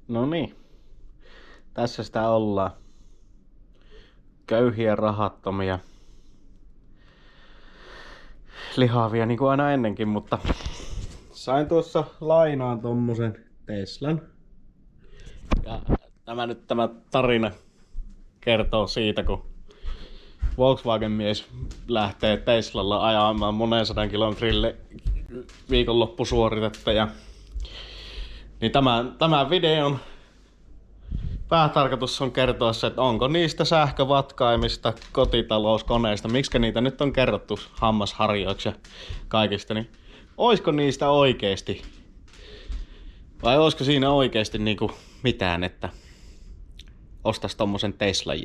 No niin, tässä sitä ollaan. Köyhiä, rahattomia, lihavia niin kuin aina ennenkin, mutta sain tuossa lainaan tommosen Teslan. Ja tämä tarina kertoo siitä, kun Volkswagen-mies lähtee Teslalla ajamaan monen 100 kilometrille viikonloppusuoritetta. Niin tämän videon päätarkoitus on kertoa se, että onko niistä sähkövatkaimista, kotitalouskoneista, miksi niitä nyt on kerrottu hammasharjoiksi ja kaikista, niin oisko niistä oikeesti? Vai oisko siinä oikeesti niinku mitään, että ostais tommosen Teslan?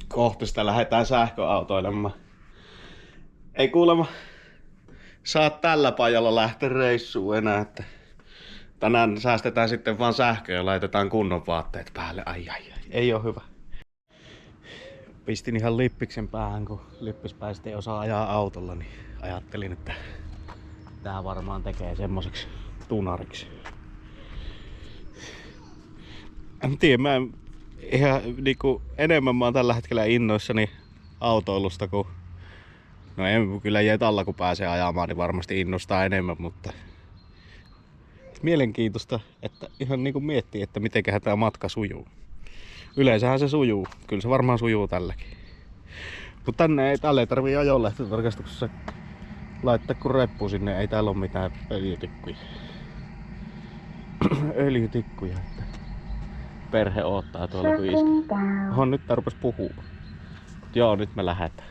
Kohta sitä lähdetään sähköautoilemaan. Ei kuulemma saa tällä pajalla lähteä reissuun enää, että tänään säästetään sitten vaan sähköä ja laitetaan kunnon vaatteet päälle. Ai, ei oo hyvä. Pistin ihan lippiksen päähän, kun lippispäistä ei osaa ajaa autolla, niin ajattelin, että tää varmaan tekee semmoseksi tunariksi. En tiedä, mä ihan niinku enemmän mä oon tällä hetkellä innoissani autoilusta, kun no en kyllä Jetalla kun pääsee ajamaan, niin varmasti innostaa enemmän, mutta mielenkiintoista, että ihan niinku miettii, että mitenköhän tää matka sujuu. Yleensähän se sujuu, kyllä se varmaan sujuu tälläkin. Mutta tälle ei tarvii ajonlähtötarkastuksessa laittaa kun reppu sinne, ei täällä oo mitään öljytikkuja. Öljytikkuja, että perhe odottaa tuolla kun iski. Oho, nyt tää rupes puhuu. Joo, nyt me lähdetään.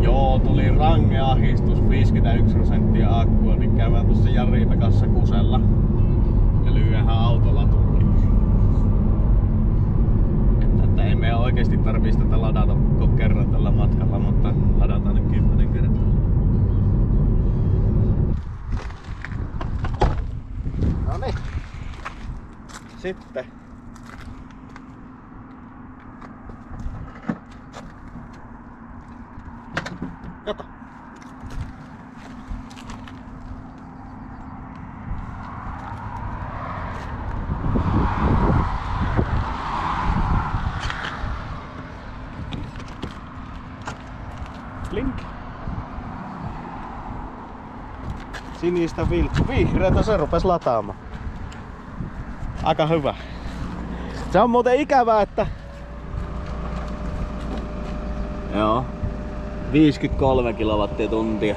Joo, tuli range ahdistus, 51% akkua, niin käydään tuossa Jari kanssa kusella. Ja lyödään autolaturiin. Että ei meidän oikeesti tarvii tätä ladata koko kerran tällä matkalla, mutta ladataan nyt 10 kertaa. Noniin. Sitten. Kato. Blink. Sinistä vilkku. Vihreätä se rupes lataamaan. Aika hyvä. Se on muuten ikävää, että joo. 53 kilowattituntia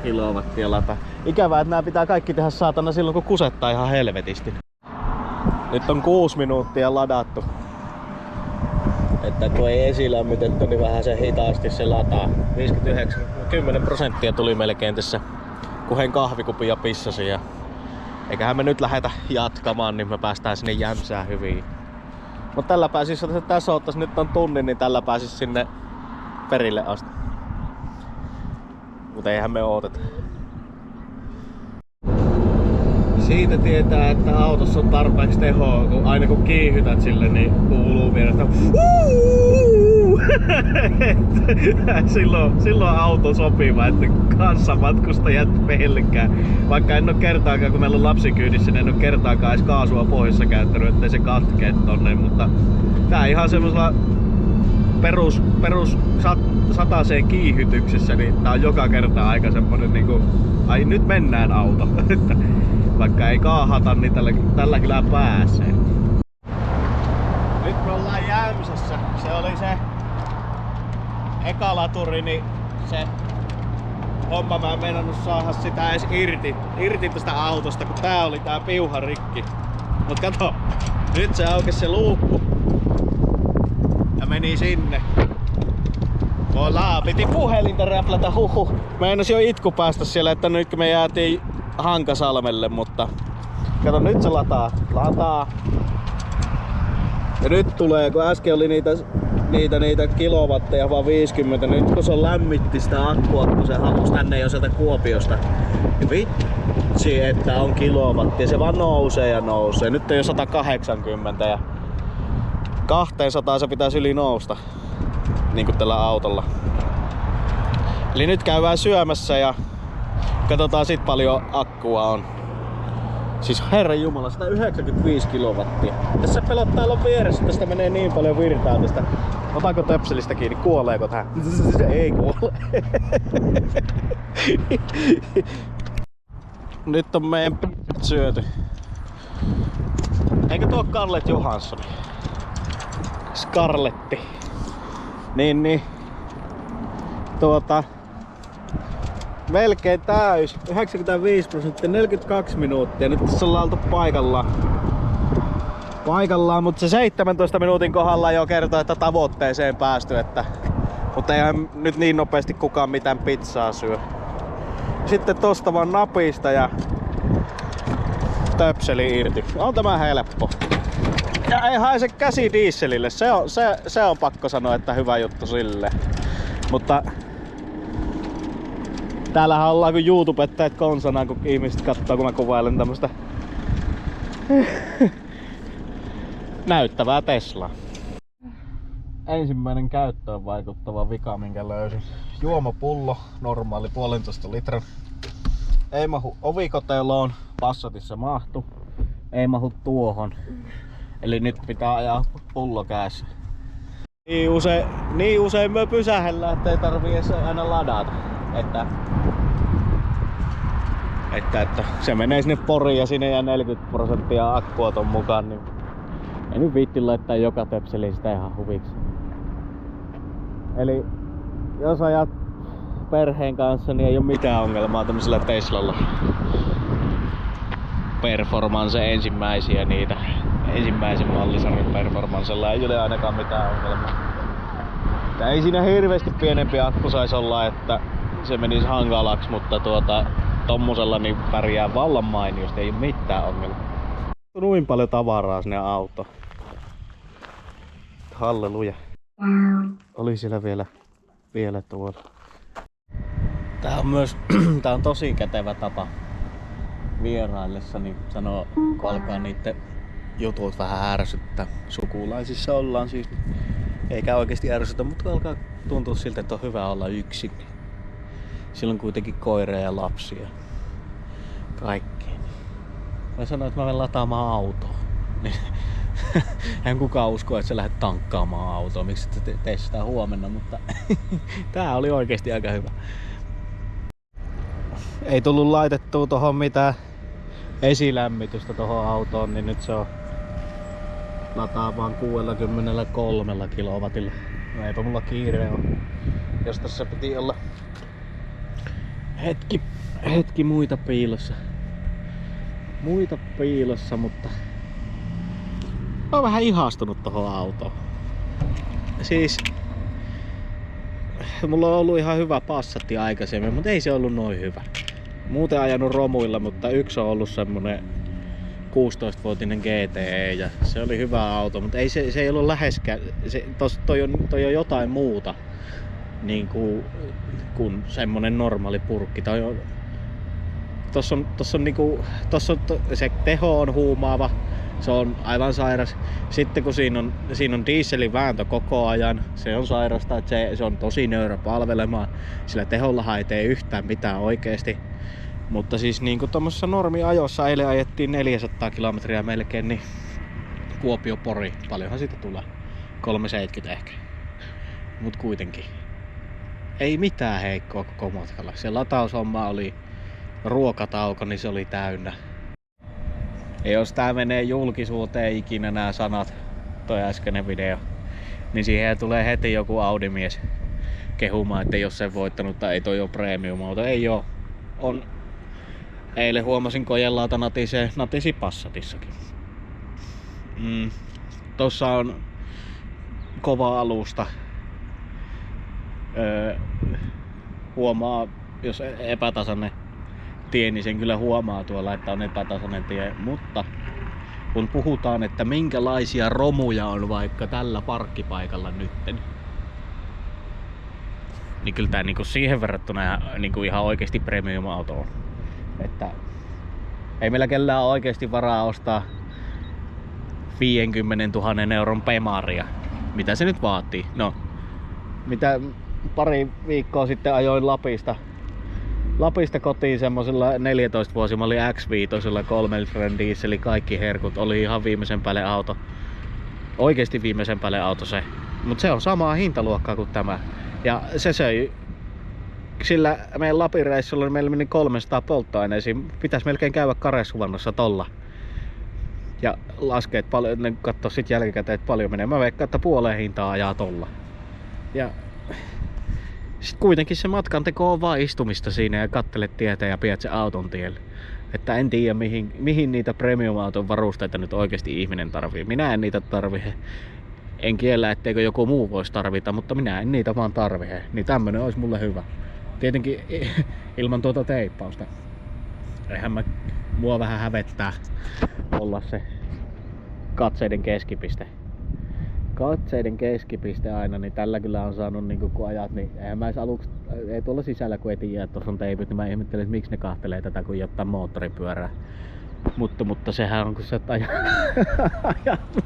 kilowattia lata. Ikävää, että nää pitää kaikki tehdä saatana silloin kun kusettaa ihan helvetisti. Nyt on 6 minuuttia ladattu. Että kun ei esilämmitetty, niin vähän se hitaasti se lataa. 10% tuli melkein tässä, kun hen kahvikupin ja pissasin. Ja eiköhän me nyt lähdetä jatkamaan, niin me päästään sinne Jämsään hyvin. Mutta tällä pääsis, jos tässä ottais nyt on tunnin, niin tällä pääsis sinne perille asti. Mutta eihän me ooteta. Siitä tietää, että autossa on tarpeeksi tehoa, kun aina kun kiihytät sille, niin kuuluu vielä sitä silloin auto sopiva, että kanssamatkustajat pelkää. Vaikka en oo kertaakaan, kun meillä on lapsi kyydissä, niin en oo kertaakaan edes kaasua pohjassa käyttänyt, ettei se katkee tonne. Mutta tää ihan semmosella perus sataseen kiihytyksessä, niin tää on joka kerta aika semmonen niinku, ai nyt mennään auto. Vaikka ei kaahata, niin tällä kyllä pääsee. Nyt me ollaan Jämsässä. Se oli se eka laturi, niin se homma mä en meinannut saada sitä edes irti tästä autosta, kun tää oli tää piuha rikki. Mut kato, nyt se aukesi se luukku ja meni sinne. Piti puhelinta räplätä, huhu. Meinas jo itku päästä siellä, että nyt me jäätiin Hankasalmelle, mutta kato nyt se lataa. Ja nyt tulee, kun äsken oli niitä kilowatteja vaan 50, nyt kun se on lämmitti sitä akkua, kun se halusi tänne jo sieltä Kuopiosta. Ja vitsi, että on kilowattia, se vaan nousee ja nousee. Nyt on jo 180 ja 200 se pitäisi yli nousta, niin kuin tällä autolla. Eli nyt käydään syömässä ja katsotaan sit paljon akkua on. Siis herran jumala, 195 kilowattia. Tässä pelottaa olla vieressä, tästä menee niin paljon virtaa tästä. Otanko töpselistä kiinni? Kuoleeko tää? Ei kuole. Nyt on meidän syöty. Eikö tuo Scarlett Johansson? Scarletti. Niin. Melkein täys. 95%, 42 minuuttia. Nyt tässä ollaan oltu paikallaan, mutta se 17 minuutin kohdalla jo kertoo, että tavoitteeseen päästy. Mutta eihän nyt niin nopeasti kukaan mitään pizzaa syö. Sitten tosta vaan napista ja töpseli irti. On tämä helppo. Ja ei haise käsi dieselille. Se on pakko sanoa, että hyvä juttu sille. Mutta täällähän ollaan kuin YouTubettajat konsana, kun ihmiset katsoo, kun mä kuvailen tämmöstä näyttävää Teslaa. Ensimmäinen käyttöön vaikuttava vika, minkä löysin. Juomapullo, normaali 1,5 litran. Ei mahu ovikoteloon, Passatissa mahtu. Ei mahu tuohon. Eli nyt pitää ajaa pullo kädessä. Niin usein me pysähellään, ettei tarvii edes aina ladata. Että se menee sinne Poriin ja sinne jää 40% akkua ton mukaan, niin ei nyt viitti laittaa joka töpseliin sitä ihan huviksi. Eli jos ajat perheen kanssa, niin ei oo mitään ongelmaa tämmöisellä Teslalla. Performance ensimmäisiä niitä. Ensimmäisen mallisarjan performancella ei ole ainakaan mitään ongelmaa. Ei siinä hirveästi pienempi akku saisi olla, että se menisi hankalaksi, mutta tommosella niin pärjää vallan mainiosti, ei oo mitään ongelmaa. Noin paljon tavaraa sinne autoon. Halleluja. Oli siellä vielä tuolla. Tää on tosi kätevä tapa vieraillessa, niin sanoo, kun alkaa niitten jutut vähän ärsyttää. Sukulaisissa ollaan siis, eikä oikeesti ärsytä, mutta alkaa tuntua siltä, että on hyvä olla yksin. Silloin kuitenkin koiria ja lapsia. Kaikkea. Mä sanoin, että mä menen lataamaan autoa. En kukaan usko, että sä lähdet tankkaamaan autoa. Miksi et tee sitä huomenna, mutta tää oli oikeesti aika hyvä. Ei tullut laitettua tohon mitään esilämmitystä tohon autoon, niin nyt se on lataa vaan 63 kilowatilla. No eipä mulla kiire on. Jos tässä piti olla hetki muita piilossa, mutta mä oon vähän ihastunut tohon autoon. Siis mulla on ollut ihan hyvä Passatti aikaisemmin, mutta ei se ollut noin hyvä. Muuten ajanut romuilla, mutta yksi on ollut semmonen 16-vuotinen GTE ja se oli hyvä auto, mutta ei se ei ollut läheskään. Toi on jotain muuta niin kuin semmonen normaali purkki. Tossa se teho on huumaava, se on aivan sairas. Sitten kun siinä on dieselin vääntö koko ajan, se on sairasta, että se on tosi nöyrä palvelemaan. Sillä tehollahan ei tee yhtään mitään oikeesti. Mutta siis niinku tommosessa normiajossa eilen ajettiin 400 kilometriä melkein, niin Kuopio-Pori, paljonhan siitä tulee? 370 ehkä. Mut kuitenkin. Ei mitään heikkoa koko matkalla. Se lataushomma oli ruokatauko, niin se oli täynnä. Ja jos tää menee julkisuuteen ikinä nämä sanat, toi äskeinen video, niin siihen tulee heti joku Audi-mies kehumaan, että jos sen voittanut tai ei toi oo premium-auto. Ei oo. On. Eilen huomasin kojelauta natisi Passatissakin. Tossa on kova alusta. Huomaa, jos epätasainen tie, niin sen kyllä huomaa tuolla, että on epätasainen tie. Mutta kun puhutaan, että minkälaisia romuja on vaikka tällä parkkipaikalla nytten, niin kyllä tää niinku siihen verrattuna niinku ihan oikeesti premium-auto on. Että ei meillä kellään ole oikeesti varaa ostaa 50 000 euron Pemaria. Mitä se nyt vaatii? No, mitä pari viikkoa sitten ajoin Lapista Lapista kotiin semmosella 14-vuosi, mä olin X5, 3 litran dieseli, kaikki herkut, oli ihan viimeisen päälle auto. Oikeesti viimeisen päälle auto se. Mut se on samaa hintaluokkaa kuin tämä. Ja se söi, sillä meidän Lapin reissulla meillä meni 300 polttoaineisiin. Pitäis melkein käydä Karesuvannossa tolla. Ja laskee, että paljon, kattoo sit jälkikäteen, että paljon menee. Mä veikkaan, että puoleen hintaa ajaa tolla. Ja sit kuitenkin se matkanteko on vaan istumista siinä ja kattelet tietä ja pidät sen auton tielle. Että en tiedä mihin niitä premium-auton varusteita nyt oikeesti ihminen tarvii. Minä en niitä tarvitse. En kiellä, etteikö joku muu voisi tarvita, mutta minä en niitä vaan tarvitse. Niin tämmönen olisi mulle hyvä. Tietenkin ilman tuota teippausta. Eihän mua vähän hävettää olla se katseiden keskipiste. Katseiden keskipiste aina, niin tällä kyllä on saanut niin kun ajat, niin eihän mä aluksi, ei tuolla sisällä kun ei tiedä, että tuossa on teipit, niin mä ihmettelen, että miksi ne kahtelee tätä kun jotain moottoripyörää. Mutta sehän on kun sä ajat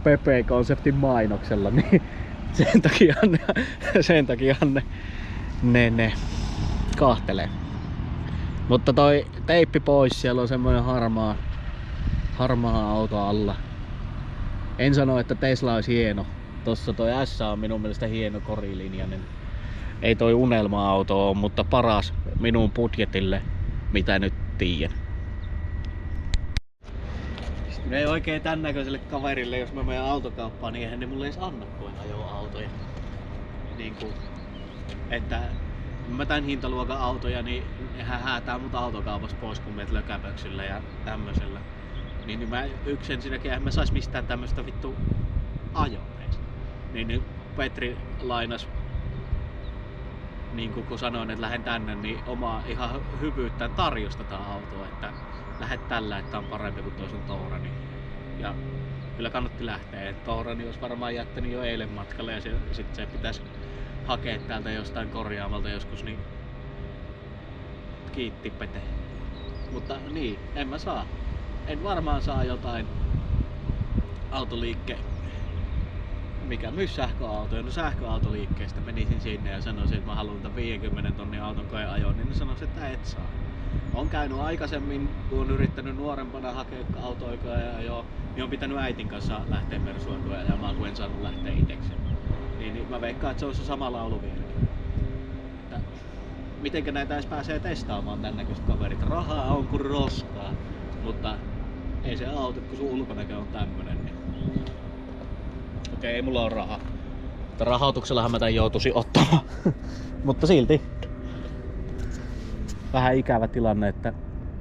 Pepe-konseptin mainoksella, niin sen takia ne kahtelee. Mutta toi teippi pois, siellä on semmoinen harmaa auto alla. En sano, että Tesla olisi hieno. Tossa toi S on minun mielestä hieno korilinjainen. Ei toi unelma-auto ole, mutta paras minun budjetille, mitä nyt tiedän. Ei oikein tän näköiselle kaverille, jos mä menen autokauppaan, niin eihän ne mulle edes anna kuin ajoautoja. Niin kuin, että mä tän hintaluokan autoja, niin nehän häätää mut autokaupassa pois, kun meet lökäpöksillä ja tämmöisellä. Niin mä ensinnäkin eihän mä sais mistään tämmöstä vittu ajoneista. Niin Petri lainas, niin kun sanoin, että lähden tänne, niin omaa ihan hyvyyttään tarjosta tää autoa, että lähet tällä, että on parempi kuin toisen Tourani. Ja kyllä kannatti lähteä. Tourani olisi varmaan jättänyt jo eilen matkalle ja sit se pitäisi hakea täältä jostain korjaamalta joskus, niin kiitti Pete. Mutta niin, en mä saa. En varmaan saa jotain autoliikke, mikä myy sähköautoja. No sähköautoliikkeestä menisin sinne ja sanoisin, että mä haluan tämän 50 tonnin auton koeajoon, niin ne sanoisin, että et saa. On käynyt aikaisemmin, kun on yrittänyt nuorempana hakea autoikoja ja joo, niin on pitänyt äitin kanssa lähteä Mersuakoja ajamaan, kun en saanut lähteä itsekseen. Niin mä veikkaan, että se olisi sama laulu vieläkin. Että mitenkä näitä edes pääsee testaamaan tän näköiset kaverit? Rahaa on kuin roskaa, mutta ei se auto, kun sun ulkonäkö on tämmönen. Niin okei, ei mulla on rahaa. Mutta rahoituksellahan mä tän joutuisin ottamaan. Mutta silti vähän ikävä tilanne, että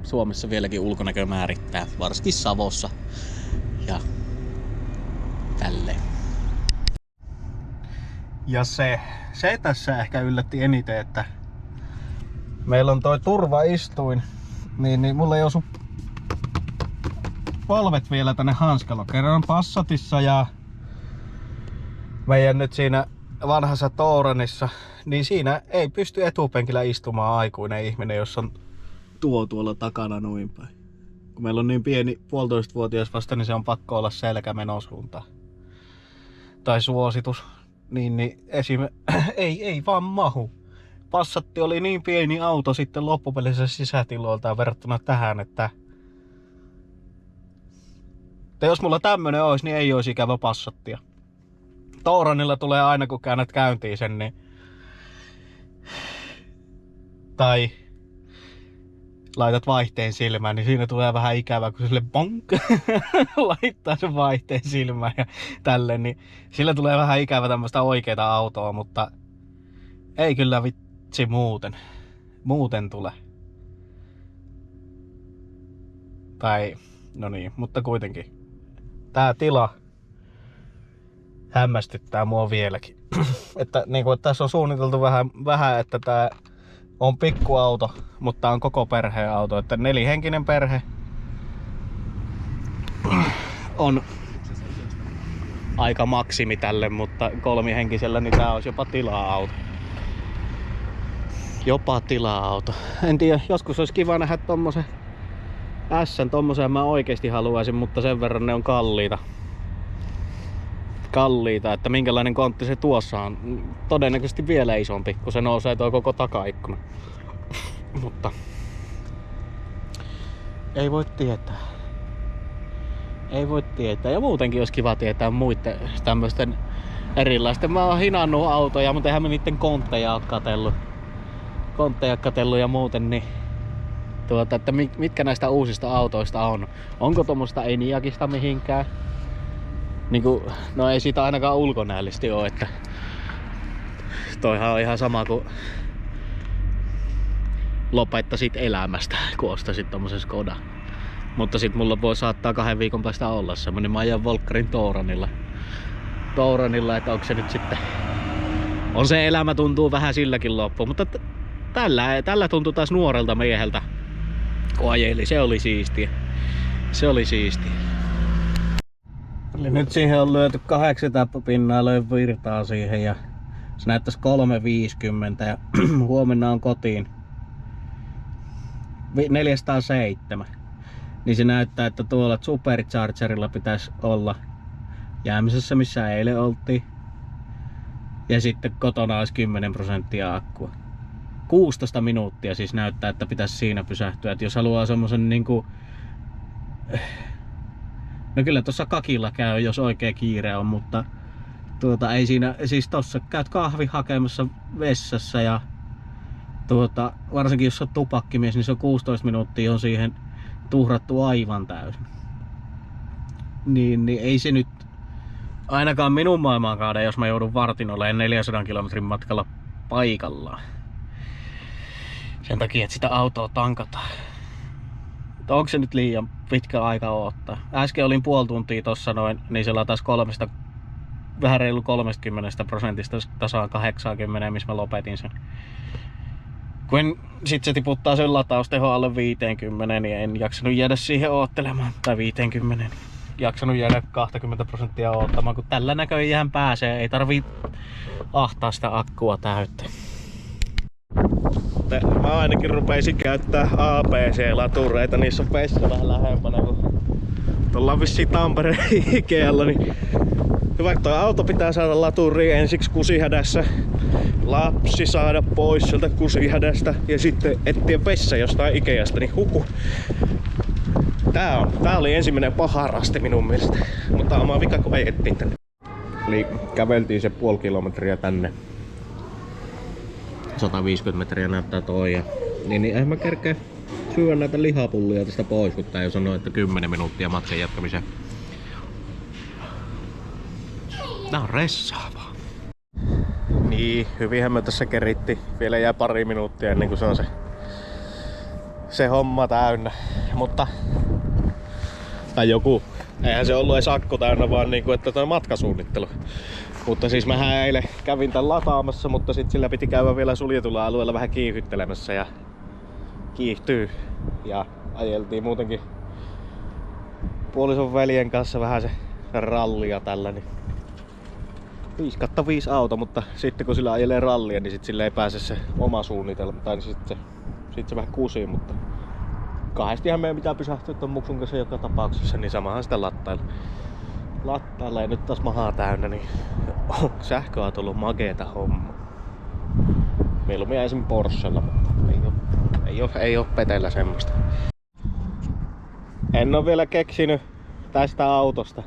Suomessa vieläkin ulkonäkö määrittää, varsinkin Savossa ja tälleen. Ja se tässä ehkä yllätti eniten, että meillä on toi turvaistuin, niin mulla ei osu polvet vielä tänne hanskalla. Kerran Passatissa ja meidän nyt siinä vanhassa Touranissa, niin siinä ei pysty etupenkillä istumaan aikuinen ihminen, jos on tuolla takana noin päin. Kun meillä on niin pieni 1,5-vuotias vasta, niin se on pakko olla selkä menosuuntaan. Tai suositus. Niin ei vaan mahu. Passatti oli niin pieni auto sitten loppupelissä sisätiloiltaan verrattuna tähän, että jos mulla tämmönen olisi, niin ei olisi ikävä Passattia. Touranilla tulee aina kun käännät käyntiin sen, niin tai laitat vaihteen silmään, niin siinä tulee vähän ikävää, kun sille bonk laittaa sen vaihteen silmään ja tälleen, niin sillä tulee vähän ikävä tämmöistä oikeeta autoa, mutta ei kyllä vitsi muuten tule. Tai no niin, mutta kuitenkin tää tila hämmästyttää mua vieläkin. Että niinku, että tässä on suunniteltu vähän, että tää on pikkuauto, mutta tää on koko perheen auto, että 4-henkinen perhe on aika maksimi tälle, mutta 3-henkisellä niin tää olisi jopa tila-auto. Jopa tila-auto. En tiedä, joskus olisi kiva nähdä tommosen S:n, tommosen mä oikeesti haluaisin, mutta sen verran ne on kalliita, että minkälainen kontti se tuossa on. Todennäköisesti vielä isompi, kun se nousee tuo koko takaikkuna. Mutta ei voi tietää. Ei voi tietää. Ja muutenkin olisi kiva tietää muiden tämmöisten erilaisten. Mä oon hinannut autoja, mutta eihän mä niitten kontteja oo katellut ja muuten, niin että mitkä näistä uusista autoista on. Onko tommoista Eniakista mihinkään? Niinku, no ei siitä ainakaan ulkonäöllisesti oo, että toihan on ihan sama kuin lopettaisit elämästä, kun ostaisit tommosen Skoda. Mutta sit mulla voi saattaa 2 viikon päästä olla semmonen. Mä ajan Volkkarin Touranilla, että onko se nyt sitten... On se elämä tuntuu vähän silläkin loppuun, mutta tällä tuntui taas nuorelta mieheltä, kun ajeli. Se oli siistiä. Eli nyt siihen on lyöty 800 pinnaa, löin virtaa siihen ja se näyttäisi 350 ja huomenna on kotiin 407. Niin se näyttää, että tuolla Superchargerilla pitäisi olla jäämisessä, missä eilen oltiin. Ja sitten kotona olisi 10% akkua. 16 minuuttia siis näyttää, että pitäisi siinä pysähtyä. Et jos haluaa semmosen niinku... No kyllä tossa kakilla käy, jos oikea kiire on, mutta ei siinä... Siis tossa käyt kahvi hakemassa vessassa ja varsinkin jos on tupakkimies, niin se on 16 minuuttia on siihen tuhrattu aivan täysin. Niin ei se nyt ainakaan minun maailmankauden, jos mä joudun vartin olemaan 400 kilometrin matkalla paikallaan. Sen takia, että sitä autoa tankataan. Mutta onko se nyt liian pitkä aika odottaa? Äsken olin puoli tuntia tossa noin, niin se latasi vähän reilu 30% tasaan 80, missä mä lopetin sen. Kun sit se tiputtaa sen latausteho alle 50, niin en jaksanut jäädä siihen oottelemaan. Tai 50. Jaksanut jäädä 20% oottamaan, kun tällä näköjään pääsee. Ei tarvii ahtaa sitä akkua täyttä. Mä ainakin rupeisin käyttää APC-latureita. Niissä on vessa vähän lähempänä kuin tuolla vissiin Tampereen Ikealla. Niin vaikka toi auto pitää saada laturiin ensiksi kusihädässä, lapsi saada pois sieltä kusihädästä ja sitten etsiä vessa jostain Ikeasta, niin Tää oli ensimmäinen paha rasti minun mielestä, mutta oma vika kun ajettiin tänne. Eli käveltiin se puoli kilometriä tänne. 150 metriä näyttää toi ja niin eihän mä kerkeä syödä näitä lihapullia tästä pois, kun tää jo sanoo, että 10 minuuttia matkan jatkamiseen. Tää on ressaavaa. Niin, hyvinhän me tässä keritti. Vielä jää pari minuuttia ennen kuin se on se homma täynnä. Mutta... Tai joku. Eihän se ollut edes akku täynnä, vaan niinku, että toi matkasuunnittelu. Mutta siis mähän eilen kävin tän lataamassa, mutta sit sillä piti käydä vielä suljetulla alueella vähän kiihyttelemässä ja kiihtyy. Ja ajeltiin muutenkin puolison veljen kanssa vähän se rallia tällä. Niin 5/5 auto, mutta sitten kun sillä ajelee rallia, niin sit sillä ei pääse se oma suunnitelma. Tai niin sit se vähän kusii, mutta kahdestihan meidän pitää pysähtyä ton muksun kanssa joka tapauksessa, niin samahan sitä lattailla ja nyt taas mahaa täynnä, niin sähköautolla on makeeta homma. Mieluummin esimerkiksi Porschella, mutta ei oo petellä semmoista. En oo vielä keksinyt tästä autosta.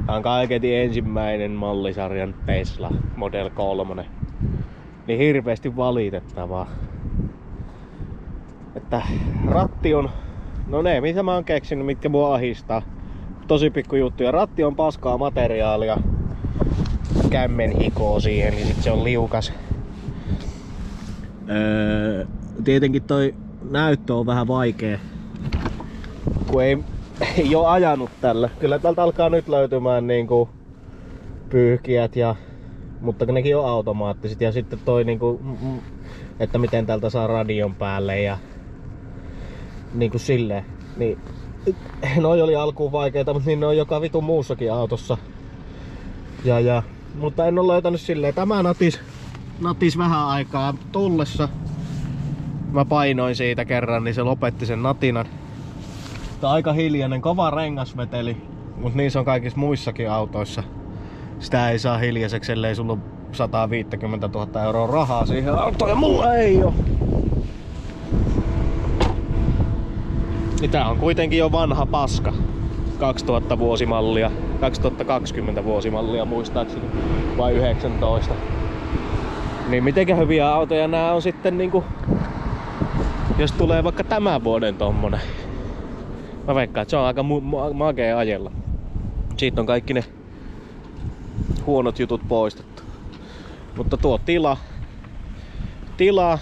Tää on kaiketi ensimmäinen mallisarjan Tesla Model 3. Niin hirveesti valitettavaa. Että ratti on... No ne, mitä mä oon keksinyt, mitkä mua ahistaa. Tosi pikku juttuja. Ratti on paskaa materiaalia. Kämmen hikoo siihen, niin sit se on liukas. Tietenkin toi näyttö on vähän vaikea. Kun ei oo ajanut tällä. Kyllä tältä alkaa nyt löytymään niinku pyyhkijät ja... Mutta nekin on automaattiset ja sitten toi niinku... Että miten tältä saa radion päälle ja... Niinku silleen. Niin... Noi oli alkuun vaikeita, mutta niin ne on joka vitun muussakin autossa. Mutta en oo löytänyt silleen. Tämä natis vähän aikaa tullessa. Mä painoin siitä kerran, niin se lopetti sen natinan. Tää aika hiljainen, kova rengasveteli, mut niin se on kaikissa muissakin autoissa. Sitä ei saa hiljaiseksi, ellei sulla 150 000 € rahaa siihen autoon ja mulla ei oo. Niin tää on kuitenkin jo vanha paska. 2000 vuosimallia, 2020 vuosimallia muistaakseni, vai 19. Niin mitenkä hyviä autoja nää on sitten niinku, jos tulee vaikka tämän vuoden tommonen. Mä veikkaan, että se on aika makea ajella. Siitä on kaikki ne huonot jutut poistettu. Mutta tuo tila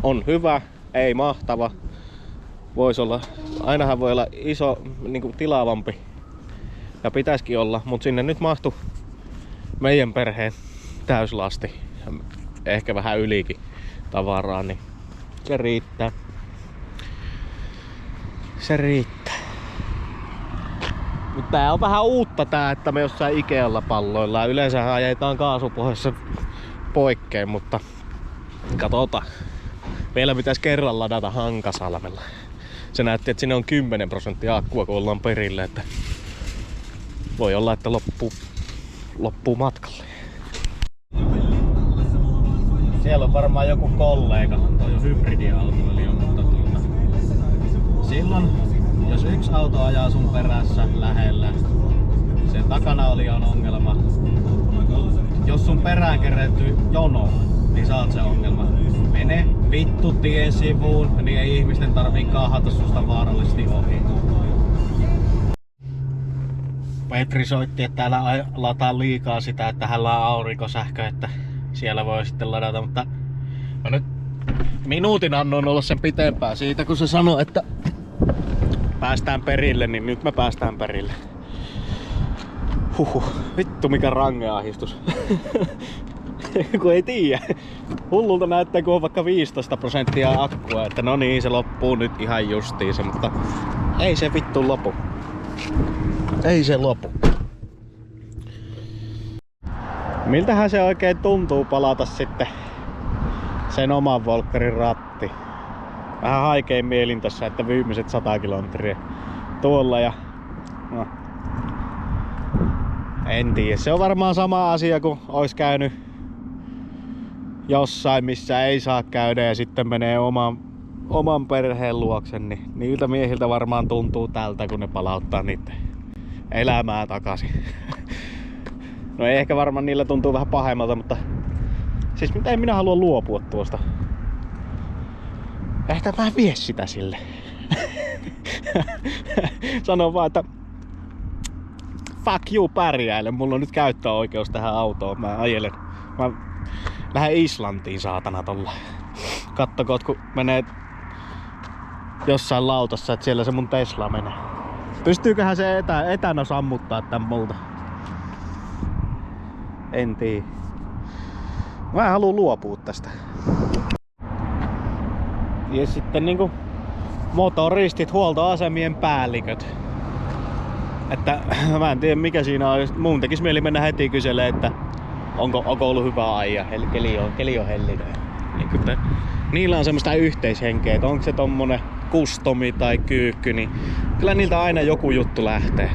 on hyvä, ei mahtava. Voisi olla, ainahan voi olla iso, niinku tilavampi. Ja pitäisikin olla, mutta sinne nyt mahtui meidän perheen täyslasti. Ehkä vähän ylikin tavaraa, niin se riittää. Se riittää. Mutta tää on vähän uutta tää, että me jossain Ikealla palloillaan. Yleensä ajetaan kaasupohjassa poikkeen, mutta katsotaan. Vielä pitäisi kerran ladata Hankasalmella. Se näytti, että sinne on 10% akkua, kun ollaan perille, että voi olla, että loppuu matkalle. Siellä on varmaan joku kollega, toi on hybridiautoilija, mutta silloin, jos yksi auto ajaa sun perässä lähellä, sen takana oli on ongelma. Jos sun perään kerääntyy jono, niin sä oot se ongelma. Mene vittu tien sivuun, niin ei ihmisten tarvii kaahata susta vaarallisesti ohi. Petri soitti, että täällä lataa liikaa sitä, että hänellä on aurinkosähkö, että siellä voi sitten ladata, mutta mä nyt minuutin annoin olla sen pitempään siitä, kun se sanoi, että päästään perille, niin nyt me päästään perille. Vittu mikä rangeahistus. Kun ei tiedä. Hullulta näyttää, kun on vaikka 15% akkua, että no niin, se loppuu nyt ihan justiinsa, mutta ei se vittu lopu. Ei se lopu. Miltähän se oikein tuntuu palata sitten sen oman volkkarin ratti? Vähän haikein mielin tossa, että viimeiset 100 kilometriä tuolla ja no, en tiedä. Se on varmaan sama asia kuin ois käynyt jossain, missä ei saa käydä ja sitten menee oman perheen luokse, niin niiltä miehiltä varmaan tuntuu tältä, kun ne palauttaa niitä elämää takaisin. No ei ehkä varmaan niillä tuntuu vähän pahemmalta, mutta siis ei minä halua luopua tuosta. Ehkä mä en vie sitä sille. Sanon vaan, että fuck you pärjäile, mulla on nyt käyttöoikeus tähän autoon, mä ajelen. Mä lähden Islantiin saatana tolla. Kattokoot kun menee jossain lautassa, että siellä se mun Tesla menee. Pystyyköhän se etänä sammuttaa tän multa? En tiedä. Mä haluun luopua tästä. Ja sitten niinku motoristit, huoltoasemien päälliköt. Että mä en tiedä mikä siinä on. Mun tekis mieli mennä heti kyselemään, että onko ollut hyvä ajaa. Keli on hellinen. Niin niillä on semmoista yhteishenkeä, että onko se tommonen kustomi tai kyykky, niin kyllä niiltä aina joku juttu lähtee.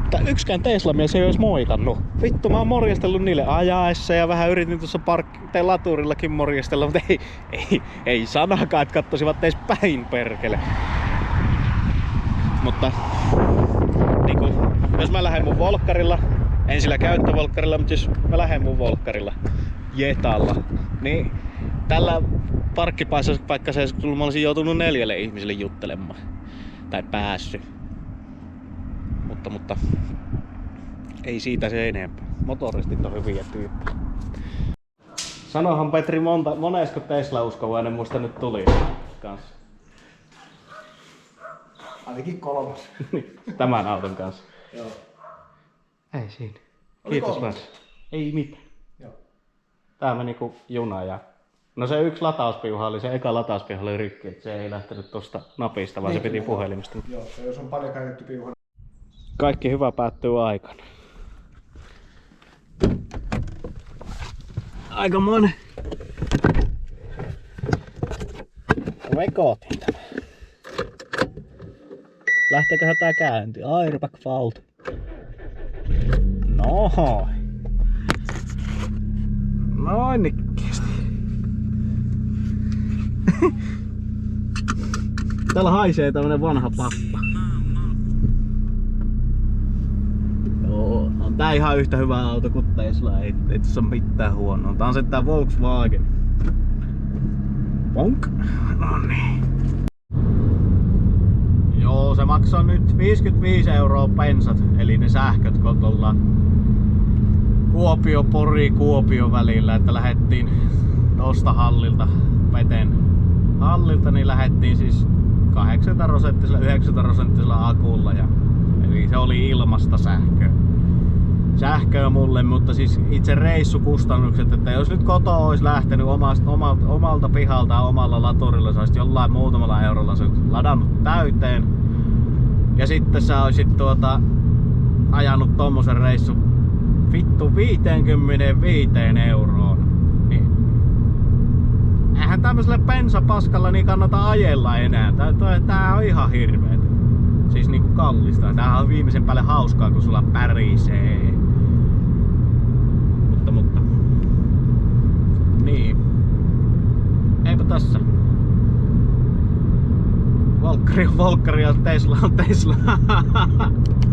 Mutta yksikään Tesla-mies ei ois moikannut. Vittu, mä oon morjestellut niille ajaessa ja vähän yritin tuossa laturillakin morjestella, mutta ei sanakaan, että kattosivat edes päin perkele. Mutta niinku, jos mä lähden mun volkkarilla, en sillä käyttövolkkarilla, mutta jos mä lähden mun jetalla, niin tällä parkkipaikassa mä olisin joutunut 4 ihmiselle juttelemaan. Tai päässyt. Mutta ei siitä se enempää. Motoristit on hyviä tyyppejä. Sanohan Petri monesko Tesla-uskovainen musta nyt tuli kanssa? Ainakin 3. Tämän auton kanssa? Joo. Ei siinä. Kiitos vaan. Ei mitään. Joo. Tää meni ku juna ja... No se yksi latauspiuha oli, se eka latauspiuha oli rikki, et se ei lähtenyt tosta napista, vaan niin, se piti puhelimesta. Joo, ja jos on paljon käytetty piuha. Kaikki hyvä päättyy aikana. Aikamoinen vekotin tämä. Lähteeköhän tää käyntiin? Airbag fault. Noin nikkeesti. Täällä haisee tämmönen vanha pappa. Joo, on tää ihan yhtä hyvä auto kuin Tesla, ei tässä ole mitään huonoa. Tää on se tää Volkswagen. Bonk. No niin. Joo, se maksaa nyt 55 € pensat, eli ne sähköt kotolla Kuopio-Pori-Kuopio välillä, että lähettiin tosta hallilta, Peten hallilta, niin lähettiin siis 80-90% akulla, eli se oli ilmasta sähköä mulle, mutta siis itse reissukustannukset, että jos nyt kotoa olisi lähtenyt omalta pihalta omalla laturilla, sä olisit jollain muutamalla eurolla se ladannut täyteen ja sitten sä olisit ajanut tommosen reissun vittu 55 €, niin eihän tämmöiselle bensapaskalla niin kannata ajella enää. Tää on ihan hirveetä. Siis niinku kallista. Tää on viimeisen päälle hauskaa, kun sulla pärisee. Mutta. Niin. Eipä tässä. Volkkari on Volkkari ja Tesla on Tesla.